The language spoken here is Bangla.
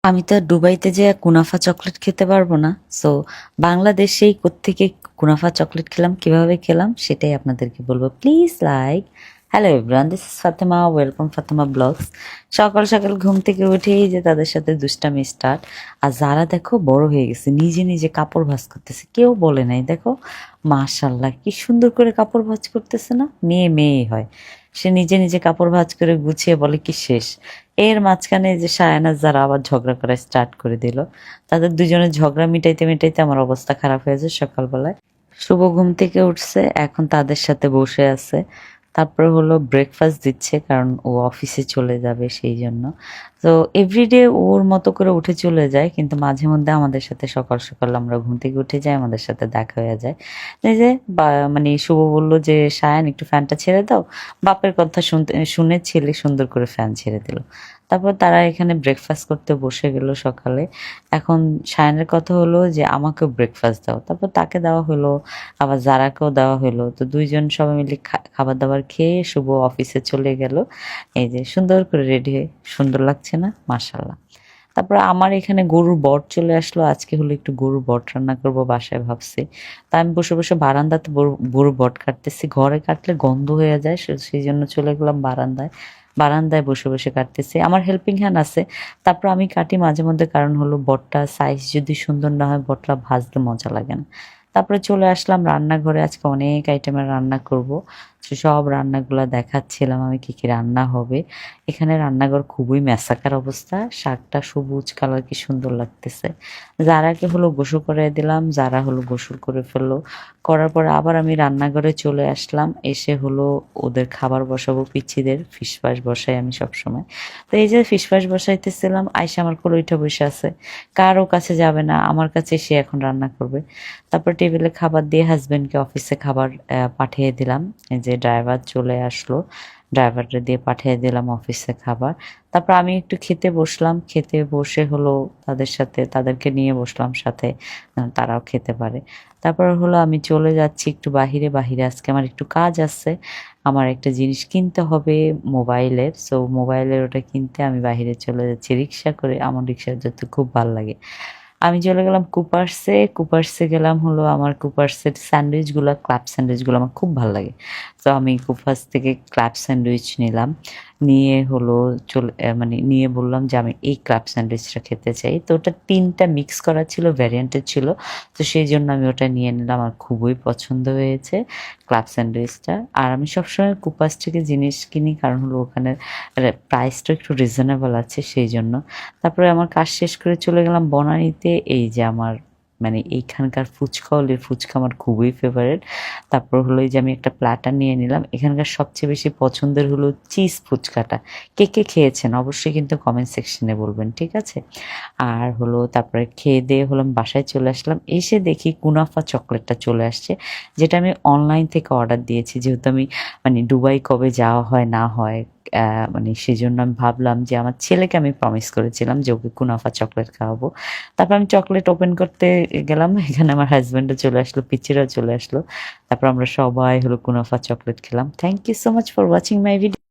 আমি তো আর দুবাইতে যে কুনাফা চকলেট খেতে পারবো না। সো বাংলাদেশেই কোত্থেকে কুনাফা চকলেট খেলাম, কিভাবে খেলাম সেটাই আপনাদেরকে বলবো। Please like. Hello everyone, this is Fatema, welcome Fatema blogs. সকাল সকাল ঘুম থেকে উঠেই যে তাদের সাথে দুষ্টামি স্টার্ট। আর যারা দেখো বড় হয়ে গেছে, নিজে নিজে কাপড় ভাঁজ করতেছে, কেউ বলে নাই। দেখো মাশাল্লাহ কি সুন্দর করে কাপড় ভাঁজ করতেছে না, মেয়ে মেয়ে হয়। সে নিজে নিজে কাপড় ভাঁজ করে গুছিয়ে বলে কি শেষ। এর মাঝখানে যে সায়ানাজ যারা আবার ঝগড়া করা স্টার্ট করে দিল, তাদের দুজনের ঝগড়া মিটাইতে মিটাইতে আমার অবস্থা খারাপ হয়ে যায় সকালবেলায়। শুভ ঘুম থেকে উঠছে, এখন তাদের সাথে বসে আছে। তারপরে হলো ব্রেকফাস্ট দিচ্ছে, কারণ ও অফিসে চলে যাবে সেই জন্য। তো এভরিডে ওর মতো করে উঠে চলে যায়, কিন্তু মাঝে মধ্যে আমাদের সাথে সকাল সকাল আমরা ঘুম থেকে উঠে যাই, আমাদের সাথে দেখা হয়ে যায়। এই যে মানে শুভ বলল যে সায়ান একটু ফ্যানটা ছেড়ে দাও। বাপের কথা শুনে ছেলে সুন্দর করে ফ্যান ছেড়ে দিল। তারপর তারা এখানে ব্রেকফাস্ট করতে বসে গেল সকালে। এখন সায়ানের কথা হলো যে আমাকেও ব্রেকফাস্ট দাও, তারপর তাকে দেওয়া হলো, আবার জারাকেও দেওয়া হলো। তো দুইজন সবাই মিলে খাবার দাবার খেয়ে শুভ অফিসে চলে গেল। এই যে সুন্দর করে রেডি হয়ে, সুন্দর লাগছে না মাশাল্লাহ। তারপর আমার এখানে গরুর বট চলে আসলো, আজকে হলো একটু গরুর বট রান্না করবো বাসায় ভাবছি। তা আমি বসে বসে বারান্দাতে গরুর বট কাটতেছি, ঘরে কাটলে গন্ধ হয়ে যায়, সেই জন্য চলে গেলাম বারান্দায়। বারান্দায় বসে বসে কাটতেছি, আমার হেল্পিং হ্যান্ড আছে। তারপর আমি কাটি মাঝে মধ্যে, কারণ হলো বটটা সাইজ যদি সুন্দর না হয় বটটা ভাজতে মজা লাগে না। তারপরে চলে আসলাম রান্নাঘরে, আজকে অনেক আইটেমের রান্না করব। সব রান্নাগুলো দেখাচ্ছিলাম আমি কি কি রান্না হবে। এখানে রান্নাঘর খুবই ম্যাসাকার অবস্থা, শাকটা সবুজ কালার কি সুন্দর লাগতেছে। যারাকে হলো গোসল করে দিলাম, যারা হলো গোসল করে ফেললো। করার পর আবার আমি রান্নাঘরে চলে আসলাম, এসে হলো ওদের খাবার বসাবো, পিচ্ছিদের ফিশফাস বসাই আমি সবসময়। তো এই যে ফিশফাস বসাইতেছিলাম, আয়সা আমার কোলে উঠে বসে আছে, কারো কাছে যাবে না, আমার কাছে সে এখন রান্না করবে। তারপর টেবিলে খাবার দিয়ে হাজবেন্ডকে অফিসে খাবার পাঠিয়ে দিলাম। এই যে ড্রাইভার চলে আসলো, ড্রাইভারটা দিয়ে পাঠিয়ে দিলাম অফিসে খাবার। তারপর আমি একটু খেতে বসলাম, খেতে বসে হলো তাদের সাথে, তাদেরকে নিয়ে বসলাম সাথে, তারাও খেতে পারে। তারপর হলো আমি চলে যাচ্ছি একটু বাহিরে, বাহিরে আজকে আমার একটু কাজ আছে। আমার একটা জিনিস কিনতে হবে মোবাইলের, সো মোবাইলের ওটা কিনতে আমি বাহিরে চলে যাচ্ছি রিক্সা করে। আমার রিক্সা যেতে খুব ভালো লাগে। আমি চলে গেলাম কুপার্সে, কুপার্সে গেলাম হলো আমার কুপার্সের স্যান্ডউইচগুলো, ক্লাব স্যান্ডউইচগুলো আমার খুব ভালো লাগে। তো আমি কুপার্স থেকে ক্লাব স্যান্ডউইচ নিলাম, নিয়ে হলো মানে নিয়ে বললাম যে আমি এই ক্লাব স্যান্ডউইচটা খেতে চাই। তো ওটা 3টা মিক্স করা ছিল, ভ্যারিয়েন্টের ছিল। তো সেই জন্য আমি ওটা নিয়ে নিলাম, আমার খুবই পছন্দ হয়েছে ক্লাব স্যান্ডউইচটা। আর আমি সবসময় কুপার্স থেকে জিনিস কিনি, কারণ হলো ওখানে প্রাইসটা একটু রিজনেবল আছে সেই জন্য। তারপরে আমার কাজ শেষ করে চলে গেলাম বনানীতে। এই যে আমার মানে এইখানকার ফুচকা, ওলের ফুচকা আমার খুবই ফেভারিট। তারপর হলো এই যে আমি একটা প্ল্যাটার নিয়ে নিলাম। এখানকার সবচেয়ে বেশি পছন্দের হলো চিজ ফুচকাটা। কে কে খেয়েছেন অবশ্যই কিন্তু কমেন্ট সেকশনে বলবেন, ঠিক আছে? আর হলো তারপরে খেয়ে দিয়ে হলো আমি বাসায় চলে আসলাম, এসে দেখি কুনাফা চকলেটটা চলে আসছে, যেটা আমি অনলাইন থেকে অর্ডার দিয়েছি। যেহেতু আমি মানে দুবাই কবে যাওয়া হয় না হয়, মানে সেই জন্য আমি ভাবলাম যে আমার ছেলেকে আমি প্রমিস করেছিলাম যে ওকে কুনাফা চকলেট খাওয়াবো। তারপর আমি চকলেট ওপেন করতে গেলাম, এখানে আমার হাজব্যান্ডও চলে আসলো, পিচিরাও চলে আসলো। তারপর আমরা সবাই হলো কুনাফা চকলেট খেলাম। Thank you so much for watching my video.